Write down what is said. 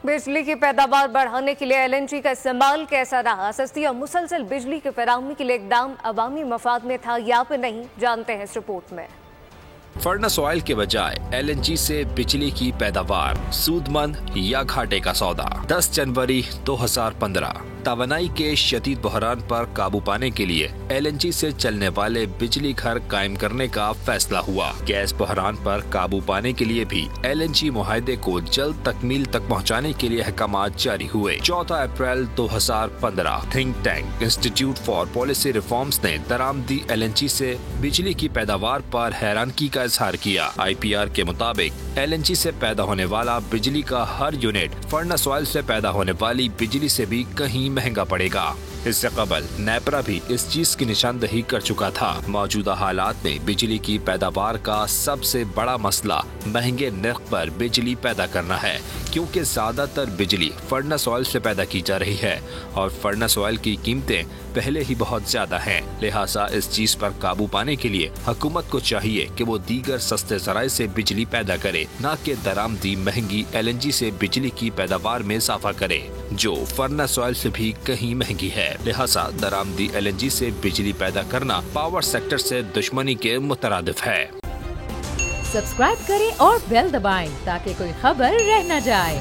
बिजली की पैदावार बढ़ाने के लिए एलएनजी का इस्तेमाल कैसा रहा, सस्ती और मुसलसल बिजली की फराहमी के लिए इकदाम अवामी मफाद में था या फिर नहीं, जानते हैं इस रिपोर्ट में। फर्नेस ऑयल के बजाय एलएनजी से बिजली की पैदावार, सूदमंद या घाटे का सौदा। 10 जनवरी 2015 तवानाई के शदीद बहरान पर काबू पाने के लिए एलएनजी से चलने वाले बिजली घर कायम करने का फैसला हुआ। गैस बहरान पर काबू पाने के लिए भी एलएनजी मुआहदे को जल्द तकमील तक पहुंचाने के लिए अहकामात जारी हुए। 14 अप्रैल 2015 think tank institute for policy reforms ने दरामदी एलएनजी से बिजली की पैदावार पर हैरानगी का इजहार किया। आईपीआर के मुताबिक एलएनजी से पैदा होने वाला बिजली का हर यूनिट फर्नेस ऑयल से पैदा होने वाली बिजली से भी कहीं महंगा पड़ेगा। इससे कबल नेपरा भी इस चीज की निशानदही कर चुका था। मौजूदा हालात में बिजली की पैदावार का सबसे बड़ा मसला महंगे नर्ख पर बिजली पैदा करना है, क्योंकि ज्यादातर बिजली फर्नेस ऑयल से पैदा की जा रही है और फर्नेस ऑयल की कीमतें पहले ही बहुत ज्यादा हैं। लिहाजा इस चीज पर काबू पाने के लिए हुकूमत को चाहिए कि वो दीगर सस्ते जराए से बिजली पैदा करे, न कि दरामदी महंगी एलएनजी से बिजली की पैदावार में इजाफा करे, जो फर्नेस ऑयल से भी कहीं महंगी है। लिहाजा दरामदी एलएनजी से बिजली पैदा करना पावर सेक्टर से दुश्मनी के मुतरादिफ है। सब्सक्राइब करें और बेल दबाएं ताकि कोई खबर रह न जाए।